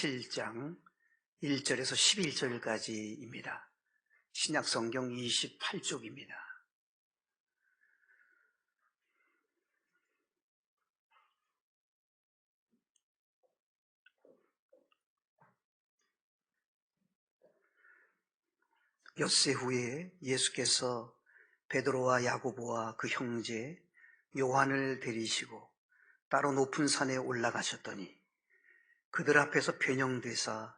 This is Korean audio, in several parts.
7장 1절에서 11절까지입니다. 신약성경 28쪽입니다. 엿새 후에 예수께서 베드로와 야고보와 그 형제 요한을 데리시고 따로 높은 산에 올라가셨더니 그들 앞에서 변형되사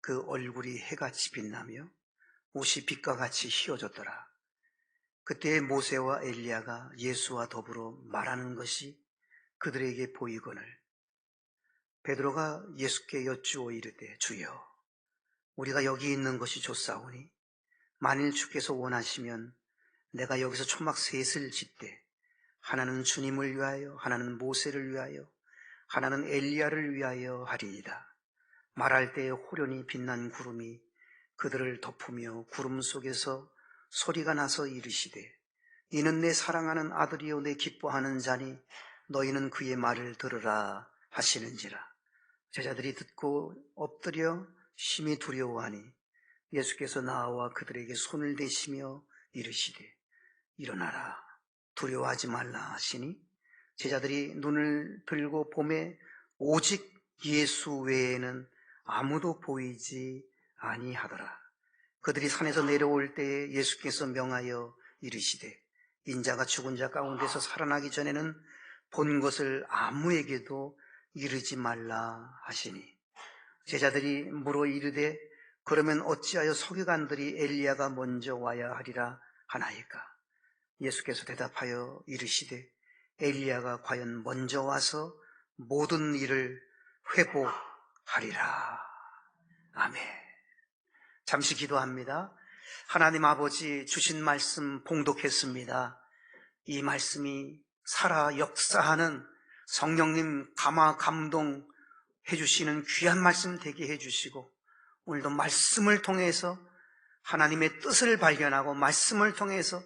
그 얼굴이 해같이 빛나며 옷이 빛과 같이 휘어졌더라. 그때 모세와 엘리야가 예수와 더불어 말하는 것이 그들에게 보이거늘 베드로가 예수께 여쭈어 이르되 주여 우리가 여기 있는 것이 좋사오니 만일 주께서 원하시면 내가 여기서 초막 셋을 짓되 하나는 주님을 위하여 하나는 모세를 위하여 하나는 엘리야를 위하여 하리이다. 말할 때에 호련히 빛난 구름이 그들을 덮으며 구름 속에서 소리가 나서 이르시되 이는 내 사랑하는 아들이요 내 기뻐하는 자니 너희는 그의 말을 들으라 하시는지라. 제자들이 듣고 엎드려 심히 두려워하니 예수께서 나와 그들에게 손을 대시며 이르시되 일어나라 두려워하지 말라 하시니 제자들이 눈을 들고 보매 오직 예수 외에는 아무도 보이지 아니하더라. 그들이 산에서 내려올 때에 예수께서 명하여 이르시되 인자가 죽은 자 가운데서 살아나기 전에는 본 것을 아무에게도 이르지 말라 하시니 제자들이 물어 이르되 그러면 어찌하여 서기관들이 엘리야가 먼저 와야 하리라 하나이까? 예수께서 대답하여 이르시되 엘리야가 과연 먼저 와서 모든 일을 회복하리라. 아멘. 잠시 기도합니다. 하나님 아버지 주신 말씀 봉독했습니다. 이 말씀이 살아 역사하는 성령님 감화 감동해 주시는 귀한 말씀 되게 해주시고 오늘도 말씀을 통해서 하나님의 뜻을 발견하고 말씀을 통해서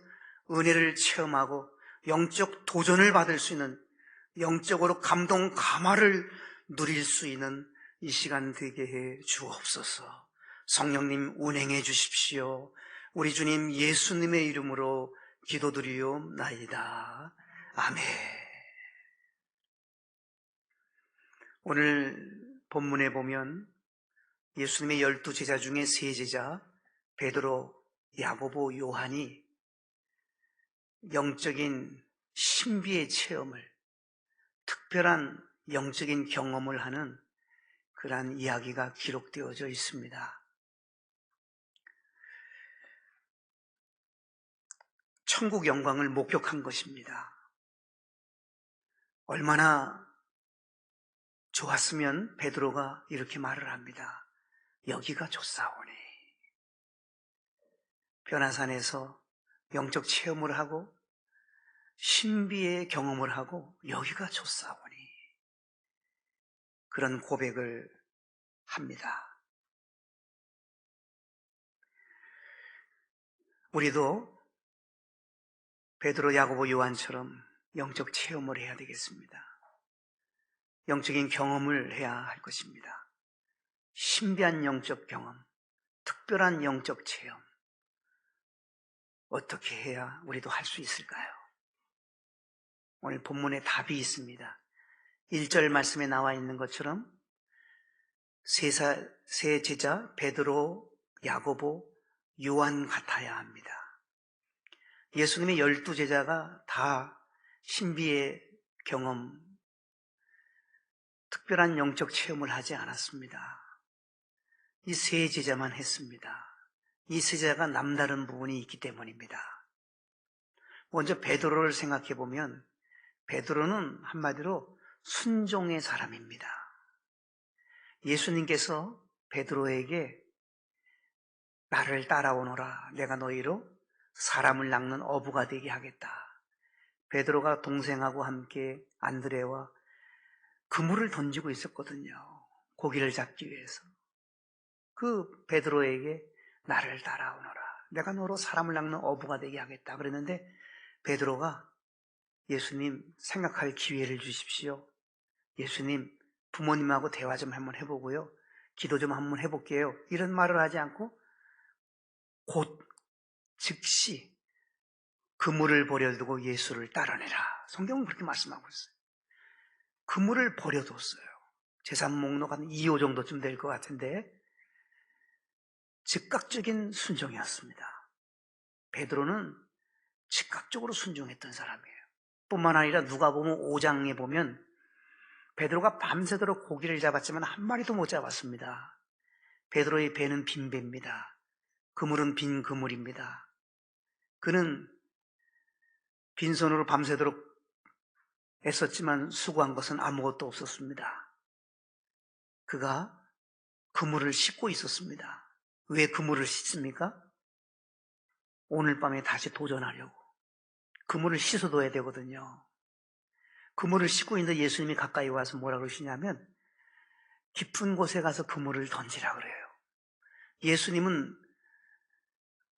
은혜를 체험하고 영적 도전을 받을 수 있는 영적으로 감동 감화를 누릴 수 있는 이 시간 되게 해 주옵소서. 성령님 운행해 주십시오. 우리 주님 예수님의 이름으로 기도드리옵나이다. 아멘. 오늘 본문에 보면 예수님의 12제자 중에 3제자 베드로, 야고보, 요한이 영적인 신비의 체험을 특별한 영적인 경험을 하는 그러한 이야기가 기록되어져 있습니다. 천국 영광을 목격한 것입니다. 얼마나 좋았으면 베드로가 이렇게 말을 합니다. 여기가 좋사오니. 변화산에서 영적 체험을 하고 신비의 경험을 하고 여기가 좋사오니 그런 고백을 합니다. 우리도 베드로, 야고보, 요한처럼 영적 체험을 해야 되겠습니다. 영적인 경험을 해야 할 것입니다. 신비한 영적 경험, 특별한 영적 체험 어떻게 해야 우리도 할 수 있을까요? 오늘 본문에 답이 있습니다. 1절 말씀에 나와 있는 것처럼 세 제자 베드로, 야고보, 요한 같아야 합니다. 예수님의 12제자가 다 신비의 경험, 특별한 영적 체험을 하지 않았습니다. 이 3제자만 했습니다. 이 3제자가 남다른 부분이 있기 때문입니다. 먼저 베드로를 생각해 보면 베드로는 한마디로 순종의 사람입니다. 예수님께서 베드로에게 나를 따라오너라. 내가 너희로 사람을 낚는 어부가 되게 하겠다. 베드로가 동생하고 함께 안드레와 그물을 던지고 있었거든요. 고기를 잡기 위해서. 그 베드로에게 나를 따라오너라. 내가 너로 사람을 낚는 어부가 되게 하겠다. 그랬는데 베드로가 예수님 생각할 기회를 주십시오. 예수님 부모님하고 대화 좀 한번 해보고요. 기도 좀 한번 해볼게요. 이런 말을 하지 않고 곧 즉시 그물을 버려두고 예수를 따라내라. 성경은 그렇게 말씀하고 있어요. 그물을 버려뒀어요. 재산 목록 한 2호 정도쯤 될 것 같은데 즉각적인 순종이었습니다. 베드로는 즉각적으로 순종했던 사람이에요. 뿐만 아니라 누가복음 5장에 보면 베드로가 밤새도록 고기를 잡았지만 한 마리도 못 잡았습니다. 베드로의 배는 빈 배입니다. 그물은 빈 그물입니다. 그는 빈손으로 밤새도록 애썼지만 수고한 것은 아무것도 없었습니다. 그가 그물을 씻고 있었습니다. 왜 그물을 씻습니까? 오늘 밤에 다시 도전하려고. 그물을 씻어둬야 되거든요. 그물을 씻고 있는데 예수님이 가까이 와서 뭐라 그러시냐면 깊은 곳에 가서 그물을 던지라 그래요. 예수님은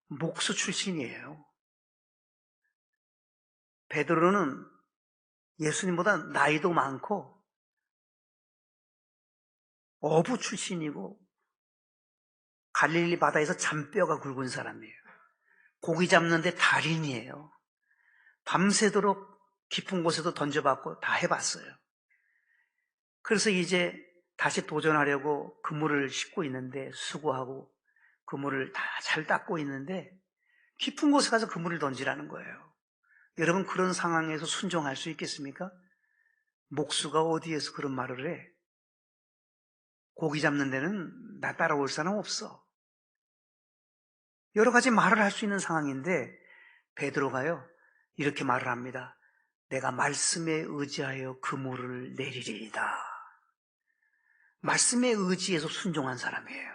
목수 출신이에요. 베드로는 예수님보다 나이도 많고 어부 출신이고 갈릴리 바다에서 잔뼈가 굵은 사람이에요. 고기 잡는데 달인이에요. 밤새도록 깊은 곳에도 던져봤고 다 해봤어요. 그래서 이제 다시 도전하려고 그물을 씻고 있는데 수고하고 그물을 다 잘 닦고 있는데 깊은 곳에 가서 그물을 던지라는 거예요. 여러분 그런 상황에서 순종할 수 있겠습니까? 목수가 어디에서 그런 말을 해? 고기 잡는 데는 나 따라올 사람 없어. 여러 가지 말을 할 수 있는 상황인데 베드로가요 이렇게 말을 합니다. 내가 말씀에 의지하여 그물을 내리리이다. 말씀에 의지해서 순종한 사람이에요.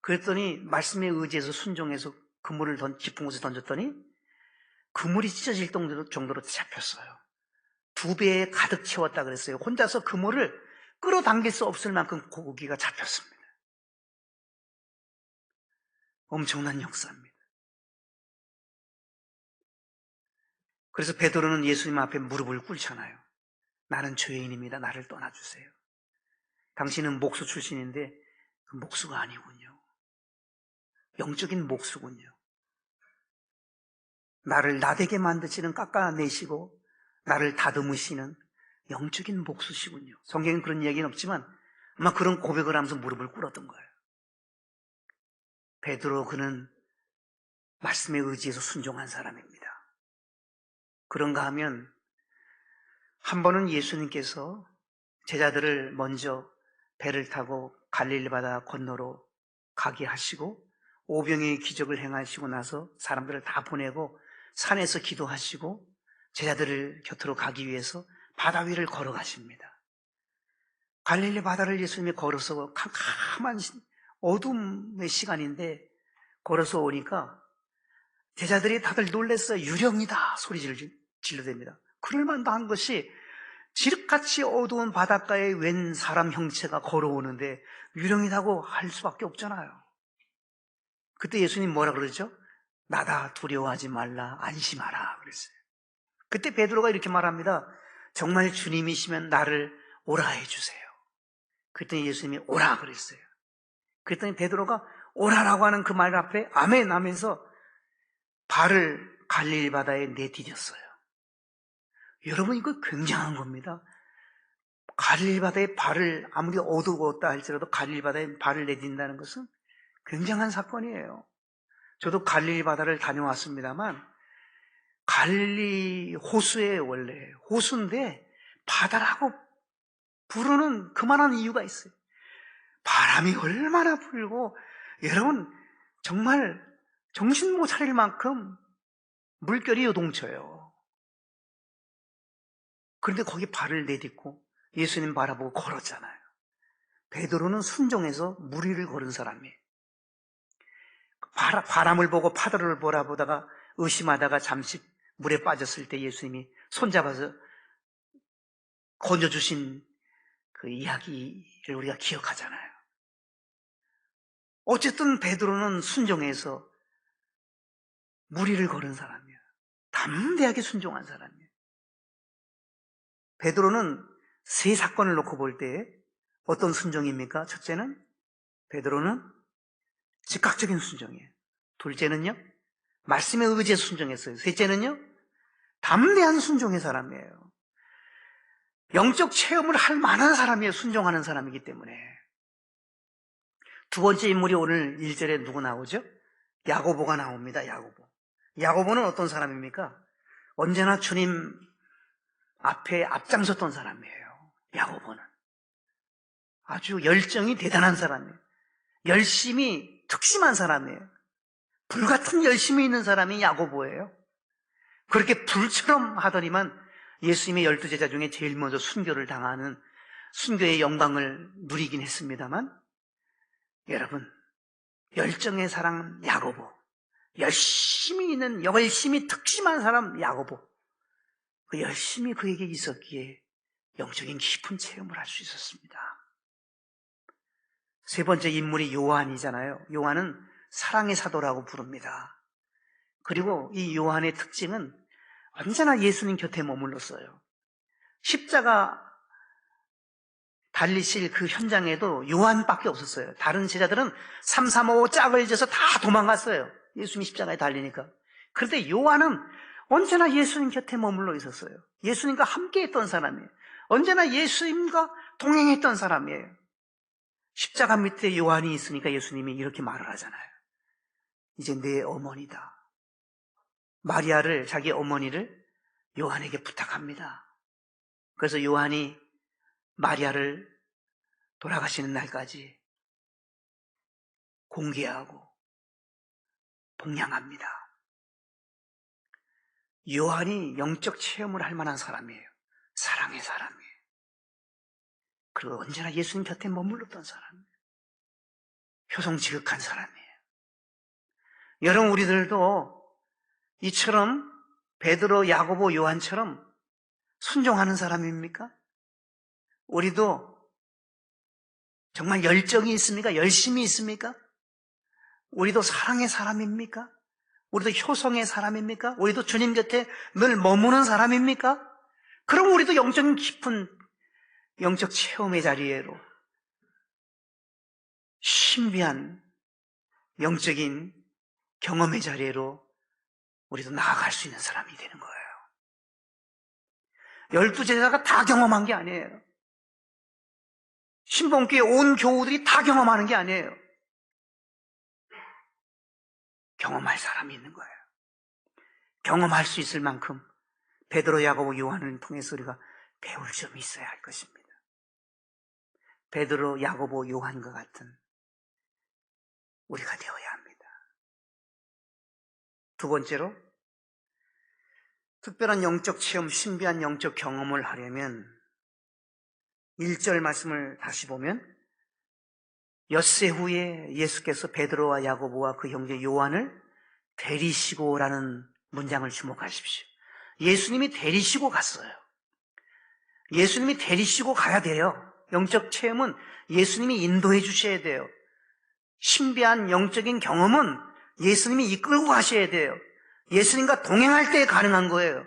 그랬더니 말씀에 의지해서 순종해서 그물을 깊은 곳에 던졌더니 그물이 찢어질 정도로 잡혔어요. 2배에 가득 채웠다 그랬어요. 혼자서 그물을 끌어당길 수 없을 만큼 고기가 잡혔습니다. 엄청난 역사입니다. 그래서 베드로는 예수님 앞에 무릎을 꿇잖아요. 나는 죄인입니다. 나를 떠나주세요. 당신은 목수 출신인데 그 목수가 아니군요. 영적인 목수군요. 나를 나되게 만드시는 깎아내시고 나를 다듬으시는 영적인 목수시군요. 성경엔 그런 이야기는 없지만 아마 그런 고백을 하면서 무릎을 꿇었던 거예요. 베드로 그는 말씀에 의지해서 순종한 사람입니다. 그런가 하면 한 번은 예수님께서 제자들을 먼저 배를 타고 갈릴리 바다 건너로 가게 하시고 오병이의 기적을 행하시고 나서 사람들을 다 보내고 산에서 기도하시고 제자들을 곁으로 가기 위해서 바다 위를 걸어가십니다. 갈릴리 바다를 예수님이 걸어서 캄캄한 어둠의 시간인데 걸어서 오니까 제자들이 다들 놀랬어요. 유령이다 소리 질러댑니다. 그럴만도 한 것이 지륵같이 어두운 바닷가에 웬 사람 형체가 걸어오는데 유령이라고 할 수밖에 없잖아요. 그때 예수님 뭐라 그러죠? 나다 두려워하지 말라 안심하라 그랬어요. 그때 베드로가 이렇게 말합니다. 정말 주님이시면 나를 오라 해주세요. 그랬더니 예수님이 오라 그랬어요. 그랬더니 베드로가 오라라고 하는 그 말 앞에 아멘 하면서 발을 갈릴리 바다에 내디뎠어요. 여러분 이거 굉장한 겁니다. 갈릴리 바다에 발을 아무리 어두웠다 할지라도 갈릴리 바다에 발을 내딛는다는 것은 굉장한 사건이에요. 저도 갈릴리 바다를 다녀왔습니다만 갈릴리 호수에 원래 호수인데 바다라고 부르는 그만한 이유가 있어요. 바람이 얼마나 불고 여러분 정말 정신 못 차릴 만큼 물결이 요동쳐요. 그런데 거기 발을 내딛고 예수님 바라보고 걸었잖아요. 베드로는 순종해서 물 위를 걸은 사람이에요. 바람을 보고 파도를 바라보다가 의심하다가 잠시 물에 빠졌을 때 예수님이 손잡아서 건져주신 그 이야기를 우리가 기억하잖아요. 어쨌든 베드로는 순종해서 물 위를 걸은 사람이에요. 담대하게 순종한 사람이에요. 베드로는 세 사건을 놓고 볼 때 어떤 순종입니까? 첫째는 베드로는 즉각적인 순종이에요. 둘째는요, 말씀에 의지해서 순종했어요. 셋째는요, 담대한 순종의 사람이에요. 영적 체험을 할 만한 사람이에요. 순종하는 사람이기 때문에. 두 번째 인물이 오늘 1절에 누구 나오죠? 야고보가 나옵니다. 야고보. 야고보는 어떤 사람입니까? 언제나 주님 앞에 앞장섰던 사람이에요. 야고보는 아주 열정이 대단한 사람이에요. 열심이 특심한 사람이에요. 불같은 열심이 있는 사람이 야고보예요. 그렇게 불처럼 하더니만 예수님의 12제자 중에 제일 먼저 순교를 당하는, 순교의 영광을 누리긴 했습니다만, 여러분, 열정의 사람 야고보, 열심히 있는, 열심히 특심한 사람 야고보, 그 열심이 그에게 있었기에 영적인 깊은 체험을 할 수 있었습니다. 세 번째 인물이 요한이잖아요. 요한은 사랑의 사도라고 부릅니다. 그리고 이 요한의 특징은 언제나 예수님 곁에 머물렀어요. 십자가 달리실 그 현장에도 요한밖에 없었어요. 다른 제자들은 3, 3, 5 짝을 지어서 다 도망갔어요. 예수님 십자가에 달리니까. 그런데 요한은 언제나 예수님 곁에 머물러 있었어요. 예수님과 함께 했던 사람이에요. 언제나 예수님과 동행했던 사람이에요. 십자가 밑에 요한이 있으니까 예수님이 이렇게 말을 하잖아요. 이제 내 어머니다. 마리아를, 자기 어머니를 요한에게 부탁합니다. 그래서 요한이 마리아를 돌아가시는 날까지 공개하고 동양합니다. 요한이 영적 체험을 할 만한 사람이에요. 사랑의 사람이에요. 그리고 언제나 예수님 곁에 머물렀던 사람이에요. 효성지극한 사람이에요. 여러분, 우리들도 이처럼 베드로, 야고보, 요한처럼 순종하는 사람입니까? 우리도 정말 열정이 있습니까? 열심이 있습니까? 우리도 사랑의 사람입니까? 우리도 효성의 사람입니까? 우리도 주님 곁에 늘 머무는 사람입니까? 그럼 우리도 영적인 깊은 영적 체험의 자리에로, 신비한 영적인 경험의 자리로 우리도 나아갈 수 있는 사람이 되는 거예요. 12제자가 다 경험한 게 아니에요. 신봉교회 온 교우들이 다 경험하는 게 아니에요. 경험할 사람이 있는 거예요. 경험할 수 있을 만큼 베드로, 야고보, 요한을 통해서 우리가 배울 점이 있어야 할 것입니다. 베드로, 야고보, 요한과 같은 우리가 되어야 합니다. 두 번째로, 특별한 영적 체험, 신비한 영적 경험을 하려면 1절 말씀을 다시 보면 엿새 후에 예수께서 베드로와 야고보와 그 형제 요한을 데리시고라는 문장을 주목하십시오. 예수님이 데리시고 갔어요. 예수님이 데리시고 가야 돼요. 영적 체험은 예수님이 인도해 주셔야 돼요. 신비한 영적인 경험은 예수님이 이끌고 가셔야 돼요. 예수님과 동행할 때 가능한 거예요.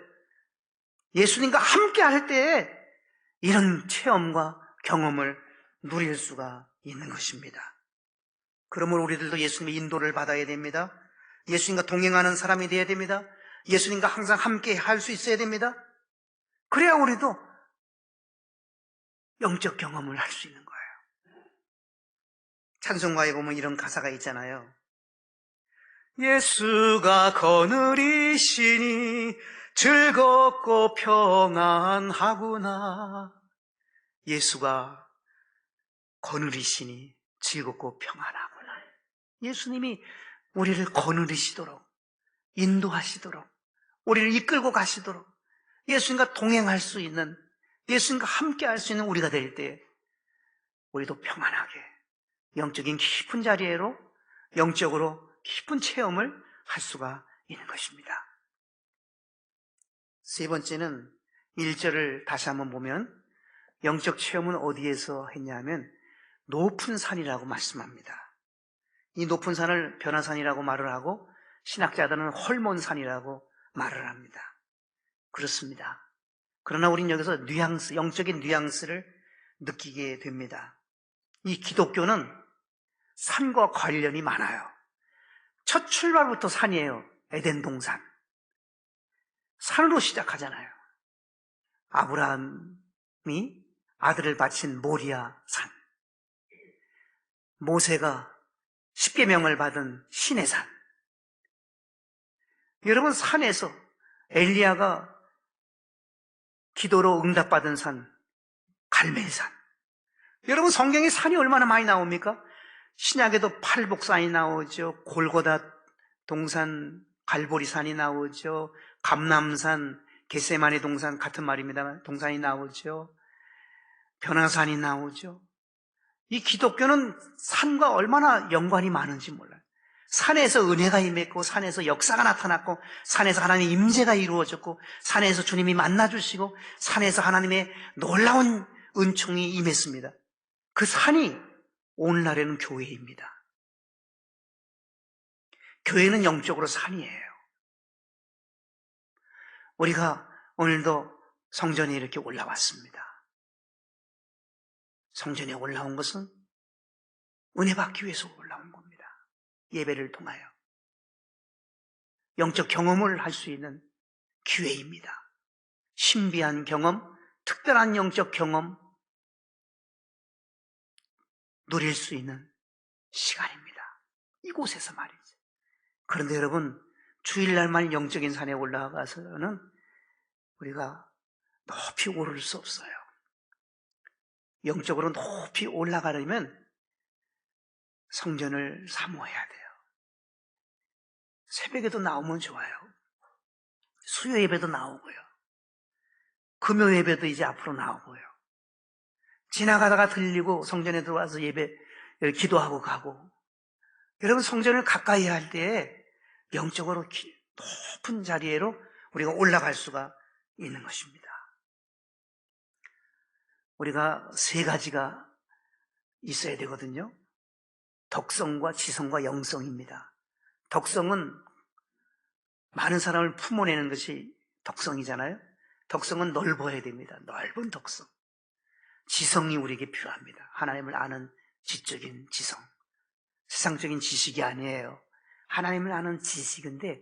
예수님과 함께 할 때에 이런 체험과 경험을 누릴 수가 있는 것입니다. 그러므로 우리들도 예수님의 인도를 받아야 됩니다. 예수님과 동행하는 사람이 되어야 됩니다. 예수님과 항상 함께 할 수 있어야 됩니다. 그래야 우리도 영적 경험을 할 수 있는 거예요. 찬송가에 보면 이런 가사가 있잖아요. 예수가 거느리시니 즐겁고 평안하구나. 예수가 거느리시니 즐겁고 평안하구나. 예수님이 우리를 거느리시도록, 인도하시도록, 우리를 이끌고 가시도록, 예수님과 동행할 수 있는, 예수님과 함께 할 수 있는 우리가 될 때 우리도 평안하게 영적인 깊은 자리로 영적으로 깊은 체험을 할 수가 있는 것입니다. 세 번째는 1절을 다시 한번 보면 영적 체험은 어디에서 했냐면 높은 산이라고 말씀합니다. 이 높은 산을 변화산이라고 말을 하고 신학자들은 헐몬산이라고 말을 합니다. 그렇습니다. 그러나 우린 여기서 영적인 뉘앙스를 느끼게 됩니다. 이 기독교는 산과 관련이 많아요. 첫 출발부터 산이에요. 에덴 동산. 산으로 시작하잖아요. 아브라함이 아들을 바친 모리아 산. 모세가 십계명을 받은 시내산. 여러분, 산에서 엘리야가 기도로 응답받은 산, 갈멜산. 여러분, 성경에 산이 얼마나 많이 나옵니까? 신약에도 팔복산이 나오죠. 골고다 동산, 갈보리산이 나오죠. 감람산, 겟세마네 동산 같은 말입니다만 동산이 나오죠. 변화산이 나오죠. 이 기독교는 산과 얼마나 연관이 많은지 몰라요. 산에서 은혜가 임했고, 산에서 역사가 나타났고, 산에서 하나님의 임재가 이루어졌고, 산에서 주님이 만나주시고, 산에서 하나님의 놀라운 은총이 임했습니다. 그 산이 오늘날에는 교회입니다. 교회는 영적으로 산이에요. 우리가 오늘도 성전에 이렇게 올라왔습니다. 성전에 올라온 것은 은혜 받기 위해서 올라온 겁니다. 예배를 통하여 영적 경험을 할 수 있는 기회입니다. 신비한 경험, 특별한 영적 경험 누릴 수 있는 시간입니다. 이곳에서 말이죠. 그런데 여러분, 주일날만 영적인 산에 올라가서는 우리가 높이 오를 수 없어요. 영적으로 높이 올라가려면 성전을 사모해야 돼요. 새벽에도 나오면 좋아요. 수요 예배도 나오고요. 금요 예배도 이제 앞으로 나오고요. 지나가다가 들리고 성전에 들어와서 예배 기도하고 가고. 여러분, 성전을 가까이 할 때 영적으로 높은 자리로 우리가 올라갈 수가 있는 것입니다. 우리가 세 가지가 있어야 되거든요. 덕성과 지성과 영성입니다. 덕성은 많은 사람을 품어내는 것이 덕성이잖아요. 덕성은 넓어야 됩니다. 넓은 덕성. 지성이 우리에게 필요합니다. 하나님을 아는 지적인 지성. 세상적인 지식이 아니에요. 하나님을 아는 지식인데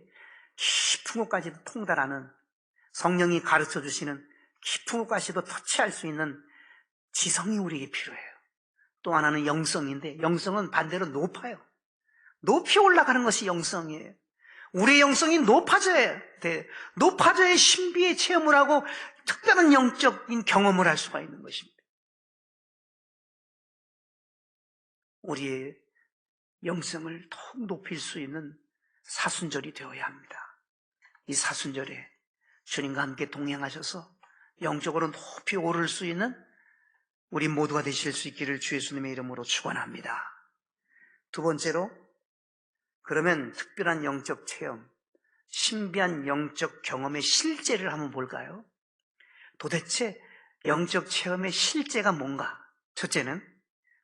깊은 곳까지도 통달하는, 성령이 가르쳐 주시는 깊은 곳까지도 터치할 수 있는 지성이 우리에게 필요해요. 또 하나는 영성인데, 영성은 반대로 높아요. 높이 올라가는 것이 영성이에요. 우리의 영성이 높아져야 돼. 높아져야 신비의 체험을 하고 특별한 영적인 경험을 할 수가 있는 것입니다. 우리의 영성을 더욱 높일 수 있는 사순절이 되어야 합니다. 이 사순절에 주님과 함께 동행하셔서 영적으로 높이 오를 수 있는 우리 모두가 되실 수 있기를 주 예수님의 이름으로 축원합니다. 두 번째로, 그러면 특별한 영적 체험, 신비한 영적 경험의 실제를 한번 볼까요? 도대체 영적 체험의 실제가 뭔가? 첫째는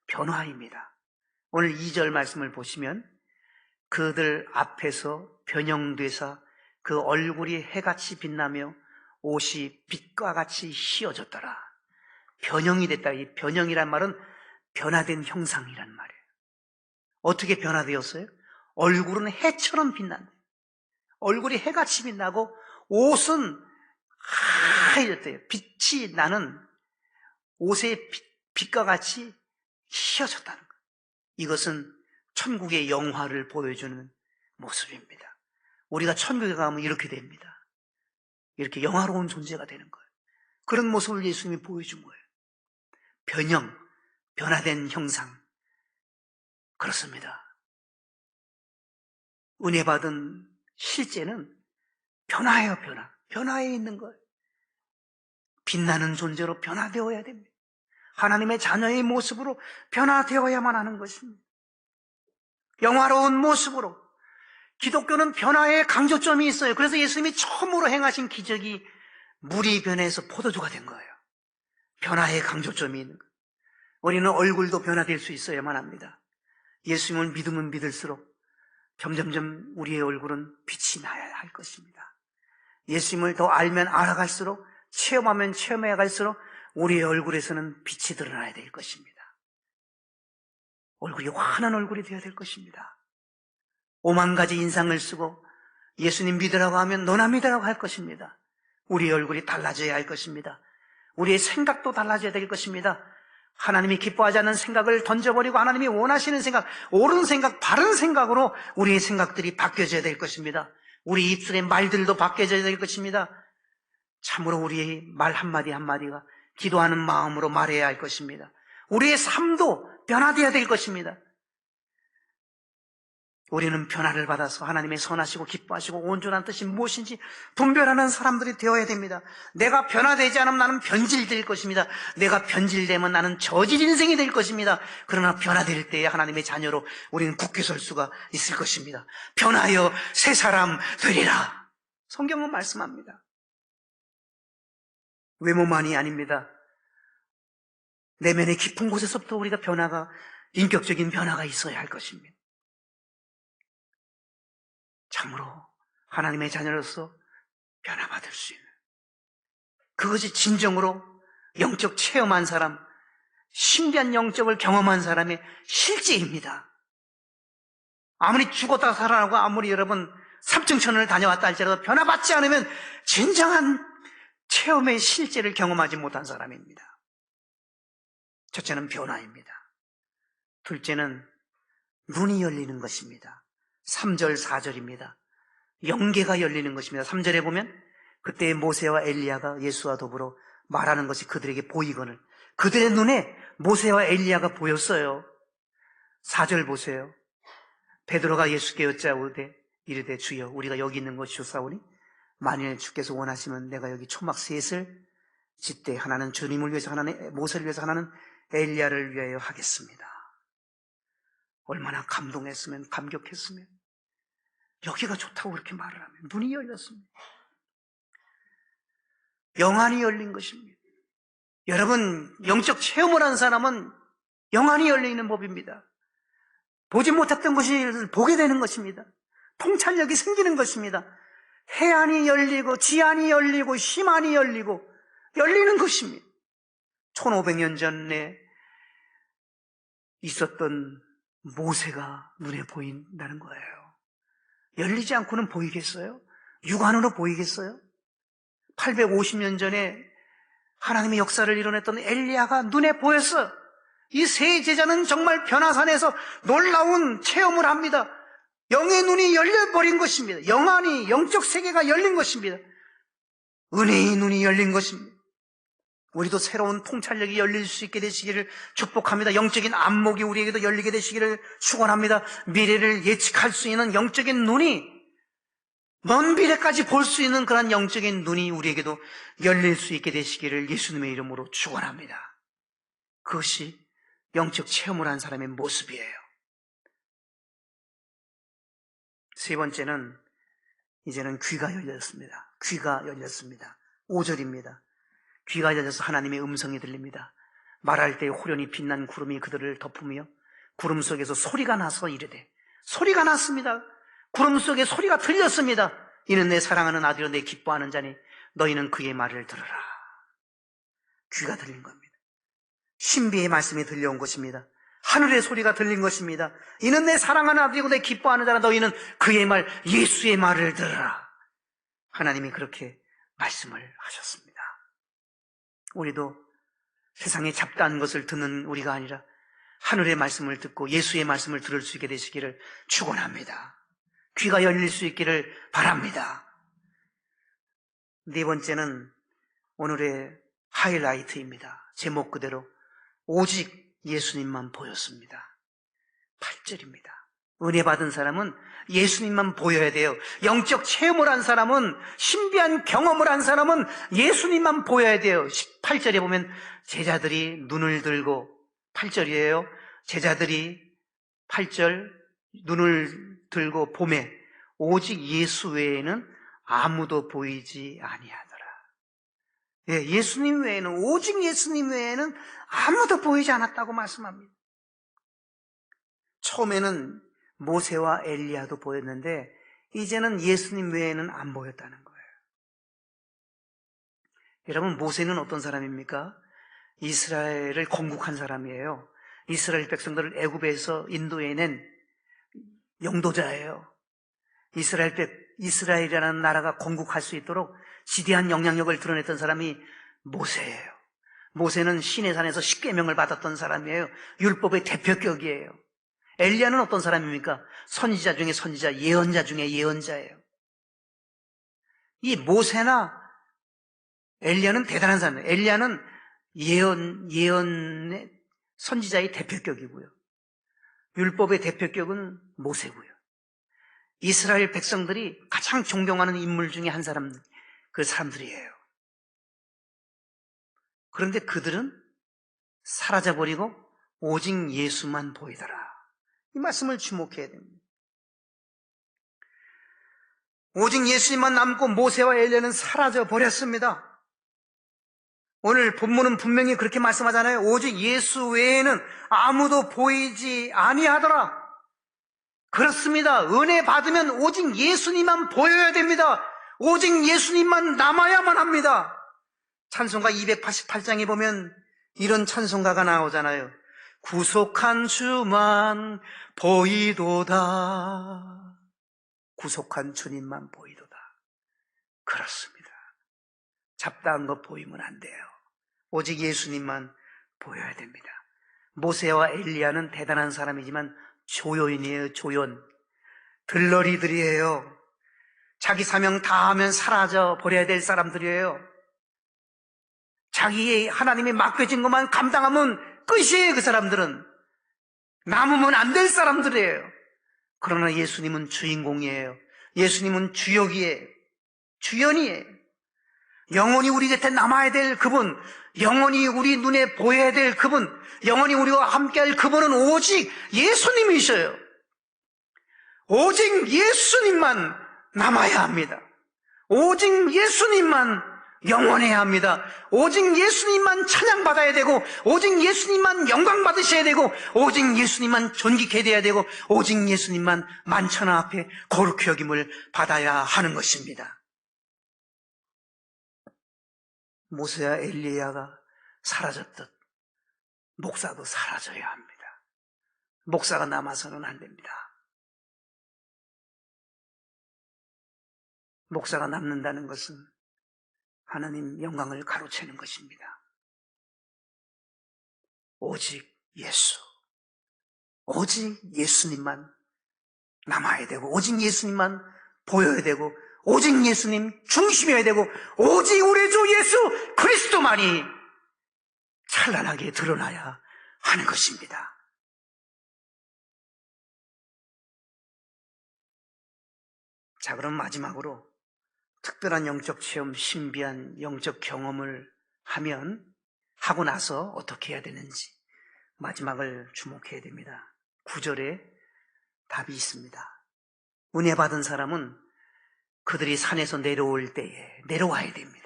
변화입니다. 오늘 2절 말씀을 보시면 그들 앞에서 변형되사 그 얼굴이 해같이 빛나며 옷이 빛과 같이 휘어졌더라. 변형이 됐다. 이 변형이란 말은 변화된 형상이란 말이에요. 어떻게 변화되었어요? 얼굴은 해처럼 빛난다. 얼굴이 해같이 빛나고 옷은 하얘졌대요. 빛이 나는 옷의 빛과 같이 휘어졌다는 거예요. 이것은 천국의 영화를 보여주는 모습입니다. 우리가 천국에 가면 이렇게 됩니다. 이렇게 영화로운 존재가 되는 거예요. 그런 모습을 예수님이 보여준 거예요. 변형, 변화된 형상. 그렇습니다. 은혜 받은 실제는 변화예요, 변화. 변화에 있는 거예요. 빛나는 존재로 변화되어야 됩니다. 하나님의 자녀의 모습으로 변화되어야만 하는 것입니다. 영화로운 모습으로. 기독교는 변화의 강조점이 있어요. 그래서 예수님이 처음으로 행하신 기적이 물이 변해서 포도주가 된 거예요. 변화의 강조점이 있는 거예요. 우리는 얼굴도 변화될 수 있어야만 합니다. 예수님을 믿으면 믿을수록 점점점 우리의 얼굴은 빛이 나야 할 것입니다. 예수님을 더 알면 알아갈수록, 체험하면 체험해 갈수록 우리의 얼굴에서는 빛이 드러나야 될 것입니다. 얼굴이 환한 얼굴이 되어야 될 것입니다. 5만 가지 인상을 쓰고 예수님 믿으라고 하면 너나 믿으라고 할 것입니다. 우리 얼굴이 달라져야 할 것입니다. 우리의 생각도 달라져야 될 것입니다. 하나님이 기뻐하지 않는 생각을 던져버리고 하나님이 원하시는 생각, 옳은 생각, 바른 생각으로 우리의 생각들이 바뀌어져야 될 것입니다. 우리 입술의 말들도 바뀌어져야 될 것입니다. 참으로 우리의 말 한마디 한마디가 기도하는 마음으로 말해야 할 것입니다. 우리의 삶도 변화되어야 될 것입니다. 우리는 변화를 받아서 하나님의 선하시고 기뻐하시고 온전한 뜻이 무엇인지 분별하는 사람들이 되어야 됩니다. 내가 변화되지 않으면 나는 변질될 것입니다. 내가 변질되면 나는 저질 인생이 될 것입니다. 그러나 변화될 때에 하나님의 자녀로 우리는 굳게 설 수가 있을 것입니다. 변하여 새 사람 되리라. 성경은 말씀합니다. 외모만이 아닙니다. 내면의 깊은 곳에서부터 우리가 인격적인 변화가 있어야 할 것입니다. 참으로 하나님의 자녀로서 변화받을 수 있는, 그것이 진정으로 영적 체험한 사람, 신비한 영적을 경험한 사람의 실제입니다. 아무리 죽었다 살아나고 아무리 여러분 삼층천을 다녀왔다 할지라도 변화받지 않으면 진정한 체험의 실제를 경험하지 못한 사람입니다. 첫째는 변화입니다. 둘째는 눈이 열리는 것입니다. 3절, 4절입니다. 영계가 열리는 것입니다. 3절에 보면 그때 모세와 엘리야가 예수와 더불어 말하는 것이 그들에게 보이거늘, 그들의 눈에 모세와 엘리야가 보였어요. 4절 보세요. 베드로가 예수께 여짜오되 이르되 주여 우리가 여기 있는 것이 좋사오니 만일 주께서 원하시면 내가 여기 초막 셋을 짓되 하나는 주님을 위해서, 하나는 모세를 위해서, 하나는 엘리야를 위하여 하겠습니다. 얼마나 감동했으면, 감격했으면 여기가 좋다고 그렇게 말을 하면 눈이 열렸습니다. 영안이 열린 것입니다. 여러분, 영적 체험을 한 사람은 영안이 열리는 법입니다. 보지 못했던 것을 보게 되는 것입니다. 통찰력이 생기는 것입니다. 해안이 열리고 지안이 열리고 심안이 열리고 열리는 것입니다. 1500년 전에 있었던 모세가 눈에 보인다는 거예요. 열리지 않고는 보이겠어요? 육안으로 보이겠어요? 850년 전에 하나님의 역사를 이뤄냈던 엘리야가 눈에 보였어요. 이 세 제자는 정말 변화산에서 놀라운 체험을 합니다. 영의 눈이 열려버린 것입니다. 영안이, 영적 세계가 열린 것입니다. 은혜의 눈이 열린 것입니다. 우리도 새로운 통찰력이 열릴 수 있게 되시기를 축복합니다. 영적인 안목이 우리에게도 열리게 되시기를 축원합니다. 미래를 예측할 수 있는 영적인 눈이, 먼 미래까지 볼 수 있는 그런 영적인 눈이 우리에게도 열릴 수 있게 되시기를 예수님의 이름으로 축원합니다. 그것이 영적 체험을 한 사람의 모습이에요. 세 번째는 이제는 귀가 열렸습니다. 귀가 열렸습니다. 5절입니다. 귀가 열려서 하나님의 음성이 들립니다. 말할 때 호련히 빛난 구름이 그들을 덮으며 구름 속에서 소리가 나서 이르되, 소리가 났습니다. 구름 속에 소리가 들렸습니다. 이는 내 사랑하는 아들이요 내 기뻐하는 자니 너희는 그의 말을 들으라. 귀가 들린 겁니다. 신비의 말씀이 들려온 것입니다. 하늘의 소리가 들린 것입니다. 이는 내 사랑하는 아들이고 내 기뻐하는 자라. 너희는 그의 말, 예수의 말을 들으라. 하나님이 그렇게 말씀을 하셨습니다. 우리도 세상에 잡다한 것을 듣는 우리가 아니라 하늘의 말씀을 듣고 예수의 말씀을 들을 수 있게 되시기를 축원합니다. 귀가 열릴 수 있기를 바랍니다. 네 번째는 오늘의 하이라이트입니다. 제목 그대로 오직 예수님만 보였습니다. 8절입니다. 은혜 받은 사람은 예수님만 보여야 돼요. 영적 체험을 한 사람은, 신비한 경험을 한 사람은 예수님만 보여야 돼요. 18절에 보면 제자들이 눈을 들고, 8절이에요. 제자들이 8절 눈을 들고 보매 오직 예수 외에는 아무도 보이지 아니하더라. 예, 예수님 외에는, 오직 예수님 외에는 아무도 보이지 않았다고 말씀합니다. 처음에는 모세와 엘리야도 보였는데 이제는 예수님 외에는 안 보였다는 거예요. 여러분, 모세는 어떤 사람입니까? 이스라엘을 건국한 사람이에요. 이스라엘 백성들을 애굽에서 인도해낸 영도자예요. 이스라엘이라는 나라가 건국할 수 있도록 지대한 영향력을 드러냈던 사람이 모세예요. 모세는 시내산에서 십계명을 받았던 사람이에요. 율법의 대표격이에요. 엘리야는 어떤 사람입니까? 선지자 중에 선지자, 예언자 중에 예언자예요. 이 모세나 엘리야는 대단한 사람이에요. 엘리야는 예언의 선지자의 대표격이고요. 율법의 대표격은 모세고요. 이스라엘 백성들이 가장 존경하는 인물 중에 한 사람, 그 사람들이에요. 그런데 그들은 사라져버리고 오직 예수만 보이더라. 이 말씀을 주목해야 됩니다. 오직 예수님만 남고 모세와 엘리야는 사라져버렸습니다. 오늘 본문은 분명히 그렇게 말씀하잖아요. 오직 예수 외에는 아무도 보이지 아니하더라. 그렇습니다. 은혜 받으면 오직 예수님만 보여야 됩니다. 오직 예수님만 남아야만 합니다. 찬송가 288장에 보면 이런 찬송가가 나오잖아요. 구속한 주만 보이도다. 구속한 주님만 보이도다. 그렇습니다. 잡다한 것 보이면 안 돼요. 오직 예수님만 보여야 됩니다. 모세와 엘리야는 대단한 사람이지만 조연이에요. 조연. 들러리들이에요. 자기 사명 다 하면 사라져 버려야 될 사람들이에요. 자기의 하나님이 맡겨진 것만 감당하면 끝이에요. 그 사람들은 남으면 안 될 사람들이에요. 그러나 예수님은 주인공이에요. 예수님은 주역이에요. 주연이에요. 영원히 우리 곁에 남아야 될 그분, 영원히 우리 눈에 보여야 될 그분, 영원히 우리와 함께할 그분은 오직 예수님이셔요. 오직 예수님만 남아야 합니다. 오직 예수님만 영원해야 합니다. 오직 예수님만 찬양받아야 되고, 오직 예수님만 영광 받으셔야 되고, 오직 예수님만 존귀케 돼야 되고, 오직 예수님만 만천하 앞에 거룩히 여김을 받아야 하는 것입니다. 모세와 엘리야가 사라졌듯 목사도 사라져야 합니다. 목사가 남아서는 안 됩니다. 목사가 남는다는 것은 하나님 영광을 가로채는 것입니다. 오직 예수, 오직 예수님만 남아야 되고, 오직 예수님만 보여야 되고, 오직 예수님 중심이어야 되고, 오직 우리 주 예수 그리스도만이 찬란하게 드러나야 하는 것입니다. 자, 그럼 마지막으로 특별한 영적 체험, 신비한 영적 경험을 하고 나서 어떻게 해야 되는지 마지막을 주목해야 됩니다. 9절에 답이 있습니다. 은혜 받은 사람은 그들이 산에서 내려올 때에 내려와야 됩니다.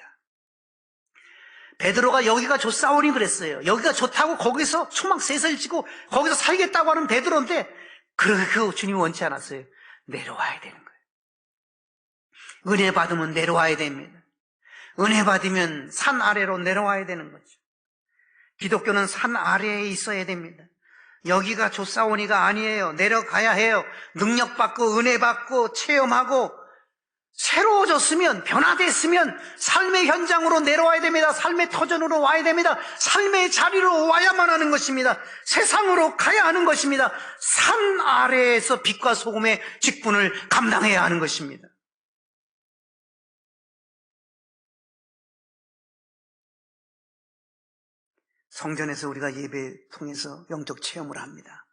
베드로가 여기가 좋사오니 그랬어요. 여기가 좋다고 거기서 초막셋을 지고 거기서 살겠다고 하는 베드로인데 그렇게 주님이 원치 않았어요. 내려와야 되는 거예요. 은혜 받으면 내려와야 됩니다. 은혜 받으면 산 아래로 내려와야 되는 거죠. 기독교는 산 아래에 있어야 됩니다. 여기가 좋사오니가 아니에요. 내려가야 해요. 능력받고 은혜 받고 체험하고 새로워졌으면, 변화됐으면 삶의 현장으로 내려와야 됩니다. 삶의 터전으로 와야 됩니다. 삶의 자리로 와야만 하는 것입니다. 세상으로 가야 하는 것입니다. 산 아래에서 빛과 소금의 직분을 감당해야 하는 것입니다. 성전에서 우리가 예배 통해서 영적 체험을 합니다.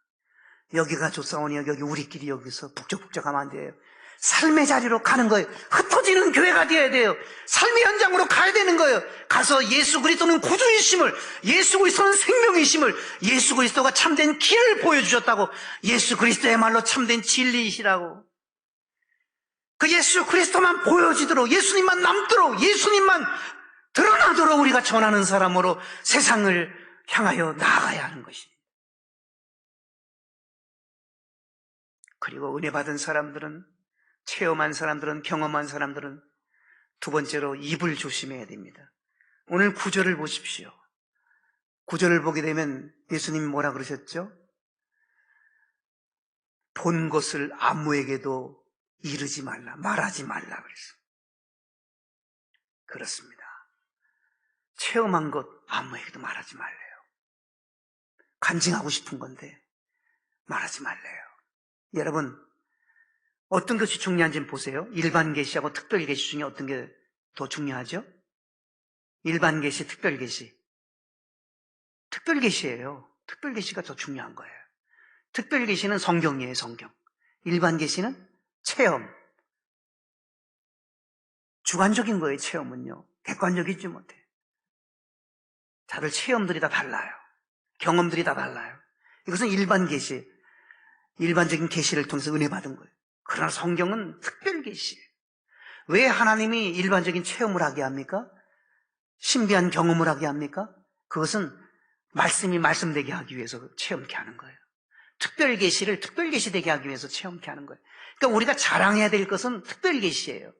여기가 좋사오니 여기 우리끼리 여기서 북적북적하면 안 돼요. 삶의 자리로 가는 거예요. 흩어지는 교회가 되어야 돼요. 삶의 현장으로 가야 되는 거예요. 가서 예수 그리스도는 구주이심을, 예수 그리스도는 생명이심을, 예수 그리스도가 참된 길을 보여주셨다고, 예수 그리스도야말로 참된 진리이시라고, 그 예수 그리스도만 보여지도록, 예수님만 남도록, 예수님만 드러나도록 우리가 전하는 사람으로 세상을 향하여 나아가야 하는 것입니다. 그리고 은혜 받은 사람들은, 체험한 사람들은, 경험한 사람들은 두 번째로 입을 조심해야 됩니다. 오늘 9절을 보십시오. 구절을 보게 되면 예수님이 뭐라 그러셨죠? 본 것을 아무에게도 이르지 말라, 말하지 말라 그랬어요. 그렇습니다. 체험한 것 아무에게도 말하지 말래요. 간증하고 싶은 건데 말하지 말래요. 여러분, 어떤 것이 중요한지 보세요. 일반 계시하고 특별 계시 중에 어떤 게 더 중요하죠? 일반 계시, 특별 계시. 특별 계시예요. 특별 계시가 더 중요한 거예요. 특별 계시는 성경이에요, 성경. 일반 계시는 체험. 주관적인 거예요, 체험은요. 객관적이지 못해. 다들 체험들이 다 달라요. 경험들이 다 달라요. 이것은 일반 계시, 일반적인 계시를 통해서 은혜 받은 거예요. 그러나 성경은 특별 계시예요. 왜 하나님이 일반적인 체험을 하게 합니까? 신비한 경험을 하게 합니까? 그것은 말씀이 말씀되게 하기 위해서 체험케 하는 거예요. 특별 계시를 특별 계시되게 하기 위해서 체험케 하는 거예요. 그러니까 우리가 자랑해야 될 것은 특별 계시예요.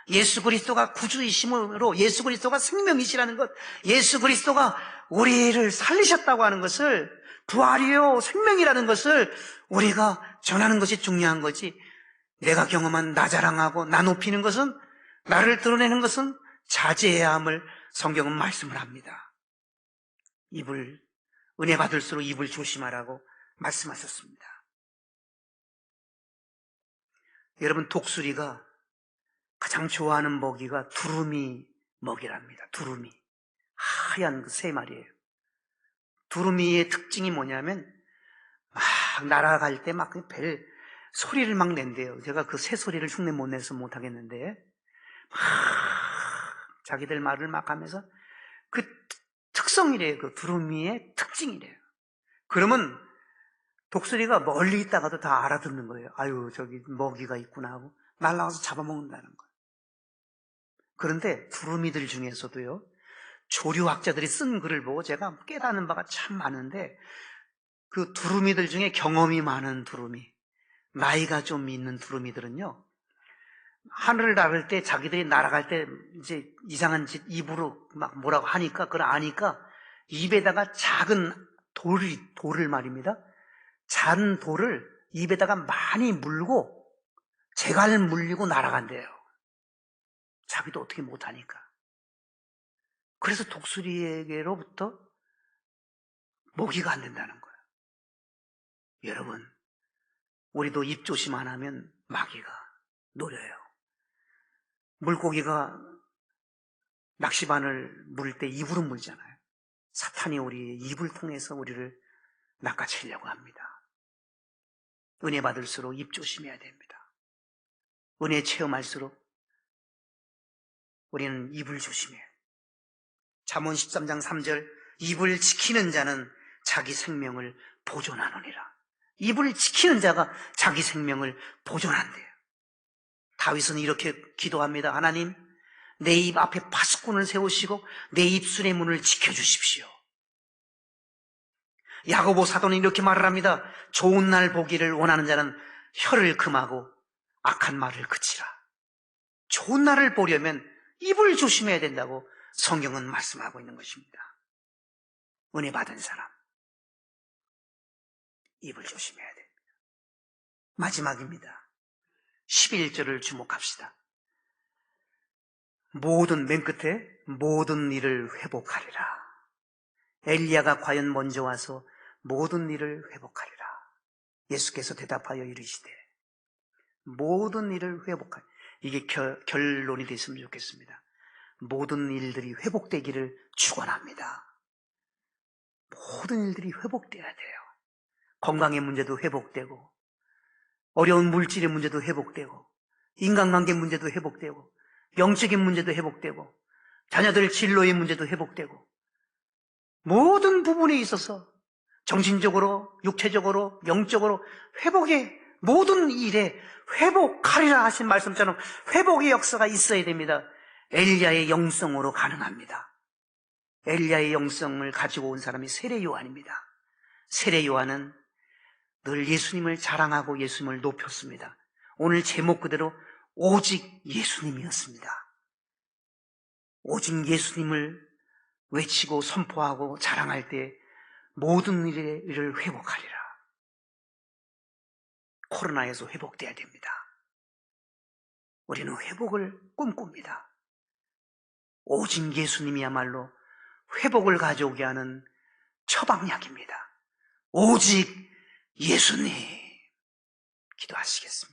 예수 그리스도가 구주이심으로 예수 그리스도가 생명이시라는 것, 예수 그리스도가 우리를 살리셨다고 하는 것을, 부활이요 생명이라는 것을 우리가 전하는 것이 중요한 거지, 내가 경험한 나 자랑하고 나 높이는 것은, 나를 드러내는 것은 자제해야 함을 성경은 말씀을 합니다. 은혜 받을수록 입을 조심하라고 말씀하셨습니다. 여러분, 독수리가 가장 좋아하는 먹이가 두루미 먹이랍니다. 두루미. 하얀 그 새 마리예요. 두루미의 특징이 뭐냐면 막 날아갈 때 막 벨 소리를 막 낸대요. 제가 그 새 소리를 흉내 못 내서 못 하겠는데, 막 자기들 말을 막 하면서 그 특성이래요. 그 두루미의 특징이래요. 그러면 독수리가 멀리 있다가도 다 알아듣는 거예요. 아유, 저기 먹이가 있구나 하고 날아가서 잡아먹는다는 거예요. 그런데 두루미들 중에서도요, 조류학자들이 쓴 글을 보고 제가 깨닫는 바가 참 많은데, 그 두루미들 중에 경험이 많은 두루미, 나이가 좀 있는 두루미들은요, 하늘을 날을 때, 자기들이 날아갈 때 이제 이상한 짓 입으로 막 뭐라고 하니까, 그걸 아니까 입에다가 작은 돌을 말입니다. 작은 돌을 입에다가 많이 물고 재갈 물리고 날아간대요. 자기도 어떻게 못하니까. 그래서 독수리에게로부터 먹이가 안 된다는 거예요. 여러분, 우리도 입 조심 안 하면 마귀가 노려요. 물고기가 낚시바늘 물 때 입으로 물잖아요. 사탄이 우리의 입을 통해서 우리를 낚아채려고 합니다. 은혜 받을수록 입 조심해야 됩니다. 은혜 체험할수록 우리는 입을 조심해요. 잠언 13장 3절, 입을 지키는 자는 자기 생명을 보존하느니라. 입을 지키는 자가 자기 생명을 보존한대요. 다윗은 이렇게 기도합니다. 하나님, 내 입 앞에 파수꾼을 세우시고 내 입술의 문을 지켜주십시오. 야고보 사도는 이렇게 말을 합니다. 좋은 날 보기를 원하는 자는 혀를 금하고 악한 말을 그치라. 좋은 날을 보려면 입을 조심해야 된다고 성경은 말씀하고 있는 것입니다. 은혜 받은 사람, 입을 조심해야 됩니다. 마지막입니다. 11절을 주목합시다. 맨 끝에 모든 일을 회복하리라. 엘리야가 과연 먼저 와서 모든 일을 회복하리라. 예수께서 대답하여 이르시되 모든 일을 회복하리라. 이게 결론이 됐으면 좋겠습니다. 모든 일들이 회복되기를 축원합니다. 모든 일들이 회복돼야 돼요. 건강의 문제도 회복되고, 어려운 물질의 문제도 회복되고, 인간관계 문제도 회복되고, 영적인 문제도 회복되고, 자녀들 진로의 문제도 회복되고, 모든 부분에 있어서 정신적으로, 육체적으로, 영적으로 회복의 모든 일에 회복하리라 하신 말씀처럼 회복의 역사가 있어야 됩니다. 엘리야의 영성으로 가능합니다. 엘리야의 영성을 가지고 온 사람이 세례 요한입니다. 세례 요한은 늘 예수님을 자랑하고 예수님을 높였습니다. 오늘 제목 그대로 오직 예수님이었습니다. 오직 예수님을 외치고 선포하고 자랑할 때 모든 일을 회복하리라. 코로나에서 회복돼야 됩니다. 우리는 회복을 꿈꿉니다. 오직 예수님이야말로 회복을 가져오게 하는 처방약입니다. 오직 예수님. 기도하시겠습니다.